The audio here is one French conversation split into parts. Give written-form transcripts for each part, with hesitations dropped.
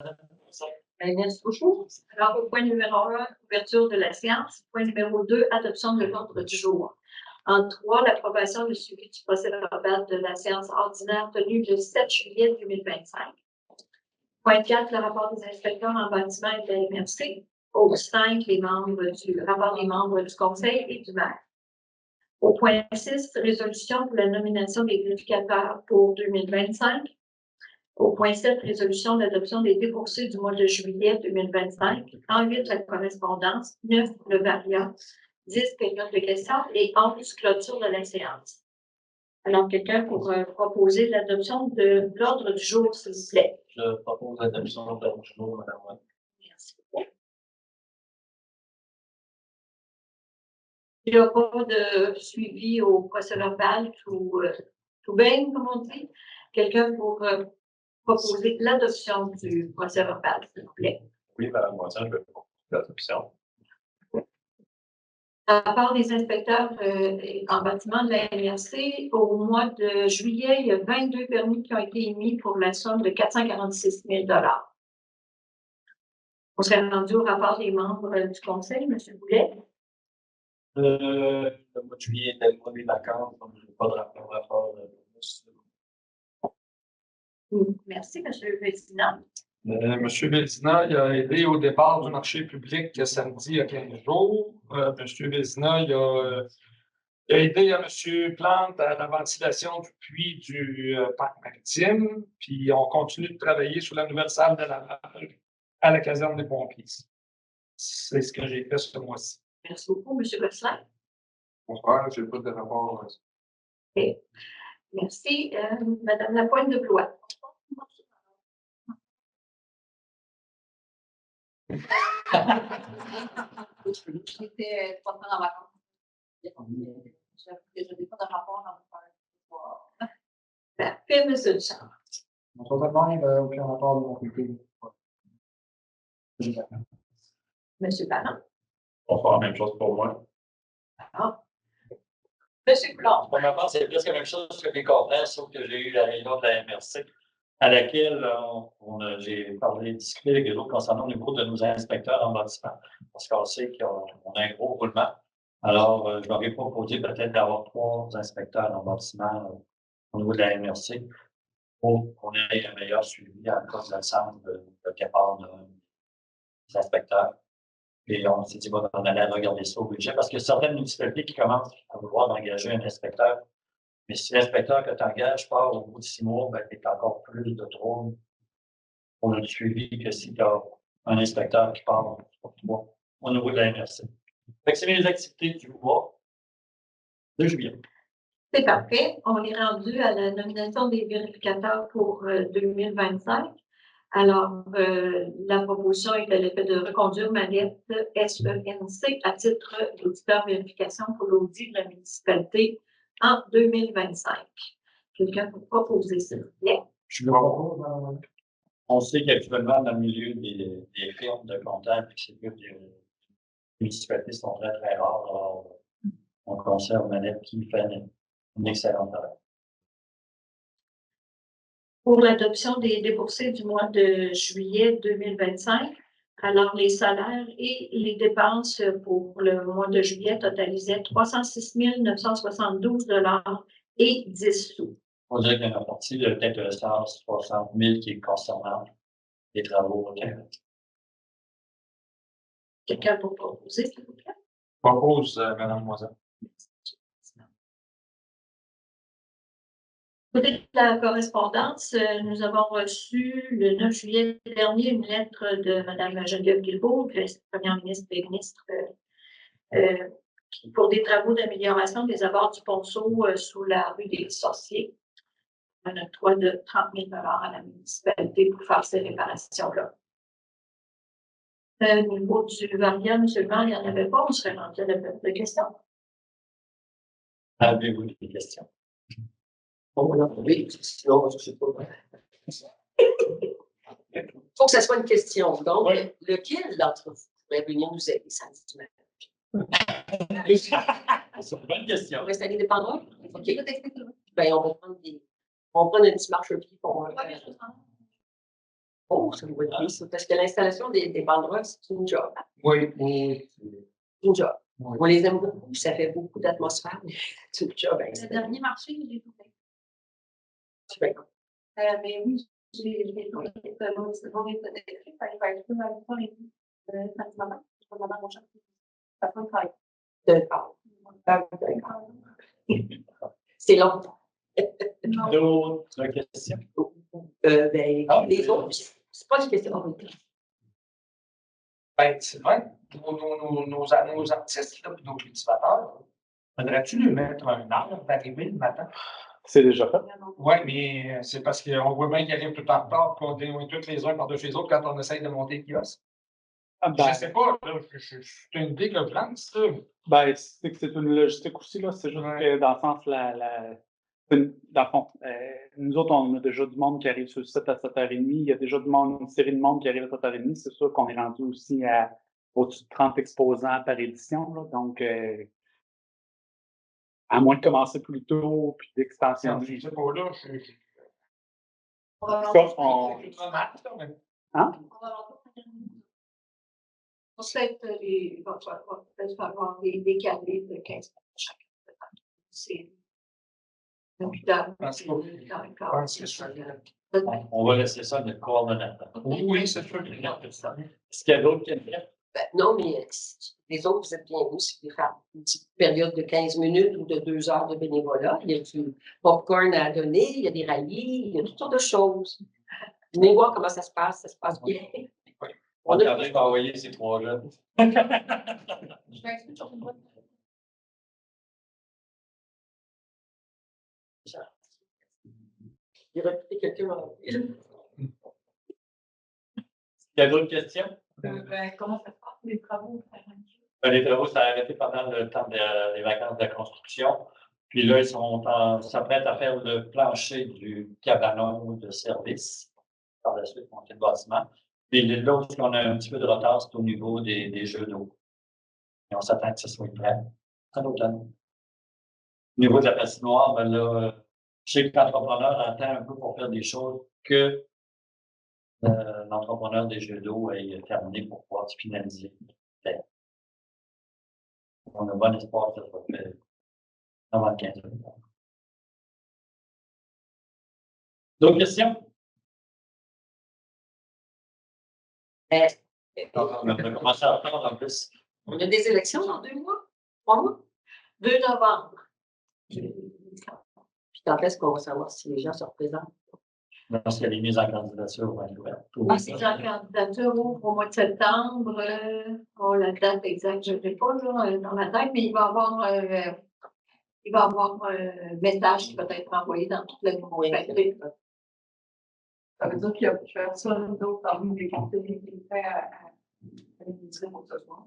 Bien, merci beaucoup. Alors, au point numéro 1, ouverture de la séance. Point numéro 2, adoption de l'ordre du jour. En 3, l'approbation du suivi du procès verbal de la séance ordinaire tenue le 7 juillet 2025. Point 4, le rapport des inspecteurs en bâtiment et de la MRC. Au 5, le rapport des membres du conseil et du maire. Au point 6, résolution pour la nomination des vérificateurs pour 2025. Au point 7, résolution d'adoption des déboursés du mois de juillet 2025. En 8, la correspondance. 9, le variant. 10, période de questions. Et 11, clôture de la séance. Alors, quelqu'un pour proposer l'adoption de l'ordre du jour, s'il vous plaît. Je propose l'adoption de l'ordre du jour, Mme Watt. Merci beaucoup. Il n'y a pas de suivi au procès verbal, tout bien, comme on dit. Quelqu'un pour proposer l'adoption du procès verbal, s'il vous plaît. Oui, Mme Watt, je vais proposer l'adoption. Rapport des inspecteurs en bâtiment de la MRC, au mois de juillet, il y a 22 permis qui ont été émis pour la somme de 446 000 $. On serait rendu au rapport des membres du conseil, M. Boulet. Le mois de juillet était le mois des vacances, donc je n'ai pas de rapport. Merci, M. Vézina. M. Vézina, il a aidé au départ du marché public samedi il y a 15 jours. M. Vézina, il a aidé à M. Plante à la ventilation du puits du parc maritime. Puis on continue de travailler sur la nouvelle salle de lavage à la caserne des pompiers. C'est ce que j'ai fait ce mois-ci. Merci beaucoup, M. Gosselin. Bonsoir, je n'ai pas de rapport. OK. Merci. Mme Lapointe de Blois. J'étais 3 semaines en vacances. Je n'ai pas de rapport à vous faire. Parfait, M. Duchamp. Bonsoir, aucun rapport de mon côté. M. Parent. Bonsoir, même chose pour moi. Ah. M. Coulard. Pour ma part, c'est presque la même chose que les corps, sauf que j'ai eu la réunion de la MRC à laquelle j'ai discuté avec les autres concernant le niveau de nos inspecteurs en bâtiment. Parce qu'on sait qu'on a un gros roulement. Alors, je m'avais proposé peut-être d'avoir 3 inspecteurs en bâtiment au niveau de la MRC pour qu'on ait un meilleur suivi à cause de l'absence de départ des inspecteurs. Et on s'est dit, on allait regarder ça au budget parce qu'il y a certaines municipalités qui commencent à vouloir engager un inspecteur. Mais si l'inspecteur que tu engages part au bout de 6 mois, ben, tu as encore plus de troubles pour le suivi que si tu as un inspecteur qui part pour toi au niveau de la MRC. Fait que c'est mes activités du mois de juillet. C'est parfait. On est rendu à la nomination des vérificateurs pour 2025. Alors, la proposition est à l'effet de reconduire Manette SENC à titre d'auditeur vérification pour l'audit de la municipalité en 2025. Quelqu'un peut proposer, s'il vous plaît? Je le propose. On sait qu'actuellement, dans le milieu des firmes de comptables qui s'occupent des municipalités sont très, très rares. Alors, on conserve Manette qui fait une excellente œuvre. Pour l'adoption des déboursés du mois de juillet 2025, alors les salaires et les dépenses pour le mois de juillet totalisaient 306 972 $ et 10 sous. On dirait qu'il y en a partie de peut-être 160 000 qui est concernant les travaux au Québec. Quelqu'un pour proposer, s'il vous plaît? Propose, Mme Moisin. Côté de la correspondance, nous avons reçu le 9 juillet dernier une lettre de Mme Geneviève Guilbeault, première ministre et ministre, pour des travaux d'amélioration des abords du Ponceau sous la rue des Sorciers. Un octroi de 30 000 $ à la municipalité pour faire ces réparations-là. Au niveau du variant, M. le maire, il n'y en avait pas, on serait rendu à la période de questions. Avez-vous des questions? Oui, sinon, je ne sais pas. Il faut que ce soit une question. Donc, oui. Lequel d'entre vous pourrait venir nous aider samedi matin? C'est une bonne question. On reste indépendant? OK. Ben, on va prendre une petite marche au pied pour Oh, ça doit être bien, ça, parce que l'installation des banderoles, c'est une job. Oui, oui. C'est une job. Oui. On les aime beaucoup, ça fait beaucoup d'atmosphère, mais c'est une job. Le dernier marché, je l'ai trouvé. C'est bien. Mais oui, j'ai trouvé que c'est bon, électrique. Il va être plus mal pour les samedi matin. Je vais demander à mon chef. Ça peut travailler. D'accord. C'est long. D'autres questions? Ben, Ah. les autres, c'est pas une question. Ben, Sylvain, nos artistes, là, puis nos cultivateurs, faudrait-tu lui mettre un arbre d'arrivée le matin? C'est déjà fait. Oui, mais c'est parce qu'on voit bien qu'ils arrivent tout en retard, puis on est tous les uns par-dessus les autres quand on essaye de monter le kiosque. Ah, Je sais pas, là, c'est une idée que je lance, ça. ben, c'est que c'est une logistique aussi, là. C'est juste Ouais. que dans le sens, dans le fond, nous autres, on a déjà du monde qui arrive sur le site à 7h30. Il y a déjà une série de monde qui arrive à 7h30. C'est sûr qu'on est rendu aussi à au-dessus de 30 exposants par édition, là. Donc, à moins de commencer plus tôt, puis d'extension. Je sais pas, là, Ça, on- Hein? Peut-être il va peut-être avoir des décalés de 15 minutes chacun. C'est plus tard. On va laisser ça de coordonnateur. Oui, c'est sûr. Est-ce qu'il y a d'autres questions? Ben, non, mais les autres, vous êtes bienvenus si vous voulez faire une petite période de 15 minutes ou de 2 heures de bénévolat. Il y a du popcorn à donner, il y a des rallyes, il y a toutes sortes de choses. Venez voir comment ça se passe bien. On va envoyer ces 3 jeunes. Je vais expliquer sur une boîte. Il y aurait peut-être quelqu'un Il y a d'autres questions? Comment ça se passe, les travaux? Les travaux sont arrêtés pendant le temps des vacances de la construction. Puis là, ils s'apprêtent à faire le plancher du cabanon de service. Par la suite, monter le bâtiment. Puis là où on a un petit peu de retard, c'est au niveau des jeux d'eau. Et on s'attend que ce soit prêt à l'automne. Au niveau de la patinoire, ben là, je sais que l'entrepreneur attend un peu pour faire des choses que l'entrepreneur des jeux d'eau ait terminé pour pouvoir finaliser. On a bon espoir que ça soit fait avant le 15 octobre. D'autres questions? On a commencé à attendre en plus. On a des élections dans 2 mois? 3 mois? 2 novembre. Puis quand est-ce qu'on va savoir si les gens se représentent? Parce qu'il y a les mises en candidature vont être ouvertes. Les candidatures ouvrent au mois de septembre. La date exacte, je ne l'ai pas là, dans ma tête, mais il va y avoir un message qui va être envoyé dans toute la communauté. Ça veut dire qu'il y a personne d'autre parmi les conseillers qui est prêt à administrer pour ce soir.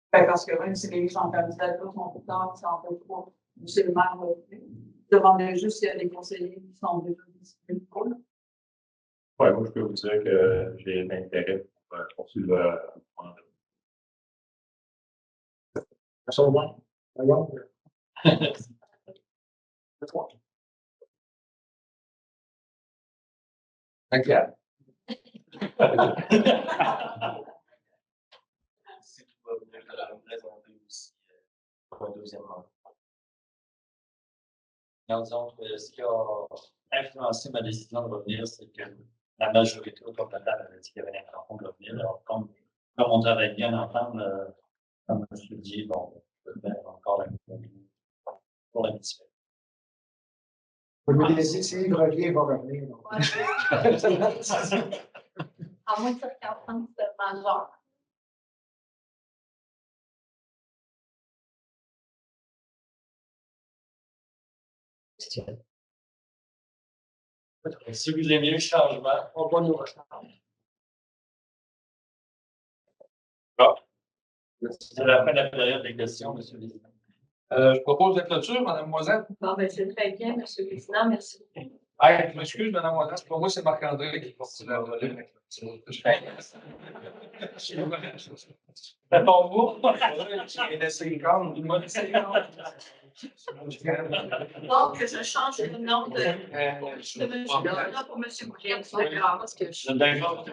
Parce que même si les gens en candidature sont plus tard, ça en fait pas. C'est le maire va demander juste s'il y a des conseillers qui sont déjà disponibles pour là. Oui, moi, je peux vous dire que j'ai l'intérêt pour poursuivre le mandat. Regarde. Si tu vas venir me présenter aussi pour un deuxième mandat. Disons que ce qui a influencé ma décision de revenir, c'est que la majorité autour de la table avait dit qu'il y avait une rencontre de revenir. Alors, comme on travaille bien ensemble, comme je me suis dit, bon, je peux faire encore un peu pour la discussion. Vous me laissez, si il revient, il va revenir. À moins de circonstances majeures. Si vous aimez le changement, On va nous reparler. c'est la fin de la période des questions, M. le Président. Je propose la clôture, Mme Moiselle. Bon, ben, c'est très bien, M. le Président. Merci beaucoup. Hey, je m'excuse, Madame Wallace, pour moi, c'est Marc-André qui porte la relève. C'est ton mot? J'ai laissé les cornes, il m'a laissé les cornes. Donc, je change le nom de M. Boulet pour M. Boulet. Parce que je D'accord.